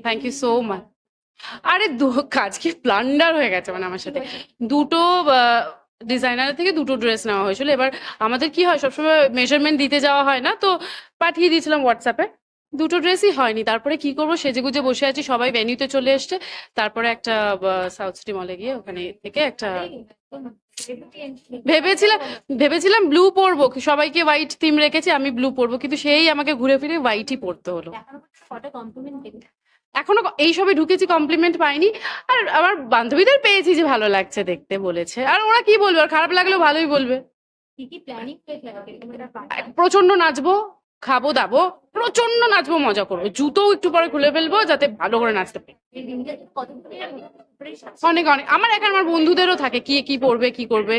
Thank you so much. আরে আজকে plunder হয়ে গেছে মানে আমার সাথে। দুটো ডিজাইনার থেকে দুটো ড্রেস নেওয়া হয়েছিল। এবার আমাদের কি হয়, সবসময় মেজারমেন্ট দিতে যাওয়া হয় না, তো পাঠিয়ে দিয়েছিলাম হোয়াটসঅ্যাপে। দুটো ড্রেসই হয়নি। তারপরে কি করবো, সেজে গুজে বসে আছি, সবাই ভেন্যুতে চলে এসছে। তারপরে একটা সাউথ সিটি মলে গিয়ে ওখানে থেকে একটা ভেবেছিলাম ভেবেছিলাম ব্লু পরবো, সবাইকে হোয়াইট থিম রেখেছি, আমি ব্লু পরবো, কিন্তু সেই আমাকে ঘুরে ফিরে হোয়াইটই পরতে হলো। এখনো এই সবে ঢুকেছি, কমপ্লিমেন্ট পাইনি। আর আমার বান্ধবীদের পেয়েছি যে ভালো লাগছে দেখতে বলেছে, আর ওরা কি বলবে, আর খারাপ লাগলেও ভালোই বলবে। প্রচন্ড নাচবো, খাবো দাবো, প্রচন্ড নাচবো, মজা করবো, জুতোও একটু পরে খুলে ফেলবো যাতে ভালো করে নাচতে পারি। অনেক অনেক আমার এখন আমার বন্ধুদেরও থাকে কি কি পড়বে কি করবে।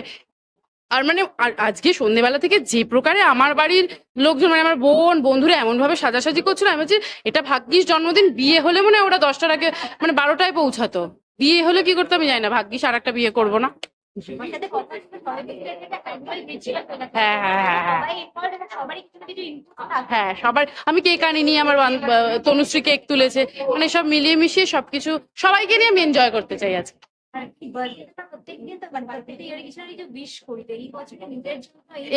আর মানে আজকে সন্ধ্যেবেলা থেকে যে প্রকারে আমার বাড়ির লোকজন, মানে আমার বোন বন্ধুরা এমন ভাবে সাজাসাজি করছিল, আমি বলছি এটা ভাগ্যিস জন্মদিন, বিয়ে হলে মনে হয় ওরা 10টার আগে মানে 12টায় পৌঁছাতো। বিয়ে হলে কি করতে আমি জানি না, ভাগ্যিস আর একটা বিয়ে করবো না। হ্যাঁ হ্যাঁ হ্যাঁ সবার, আমি কেক আনিনি, আমার তনুশ্রী কেক তুলেছে, মানে সব মিলিয়ে মিশিয়ে সবকিছু সবাইকে নিয়ে আমি এনজয় করতে চাই আজকে।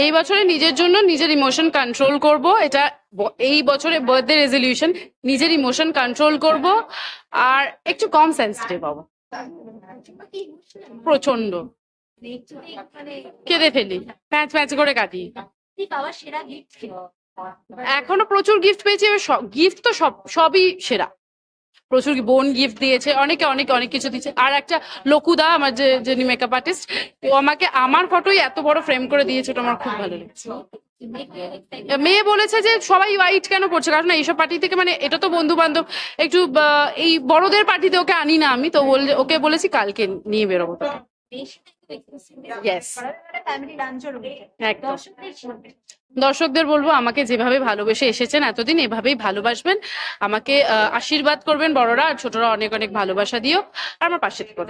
এই বছরে নিজের জন্য নিজের ইমোশন কন্ট্রোল করব, এটা এই বছরে বার্থডে রেজলিউশন, নিজের ইমোশন কন্ট্রোল করব, আর একটু কম সেন্সিটিভ হব। প্রচন্ড কেঁদে ফেলি, প্যাঁচ প্যাঁচ করে কাঁদি। এখনো প্রচুর গিফট পেয়েছি, গিফট তো সবই সেরা। প্রচুর বোন গিফট দিয়েছে, অনেকে অনেক অনেক কিছু দিয়েছে। আর একটা লকুদা, আমার যিনি মেকআপ আর্টিস্ট, ও আমাকে আমার ফটোই এত বড় ফ্রেম করে দিয়েছে, ওটা আমার খুব ভালো লেগেছে। মেয়ে বলেছে যে সবাই হোয়াইট কেন পড়ছে, কারণ এইসব পার্টি থেকে, মানে এটা তো বন্ধু বান্ধব, একটু এই বড়দের পার্টিতে ওকে আনি না আমি, তো ওকে বলেছি কালকে নিয়ে বেরোবো তোকে। দর্শকদের বলবো আমাকে যেভাবে ভালোবেসে এসেছেন এতদিন, এভাবেই ভালোবাসবেন আমাকে, আশীর্বাদ করবেন বড়রা, আর ছোটরা অনেক অনেক ভালোবাসা দিও, আর আমার পাশে থেকো।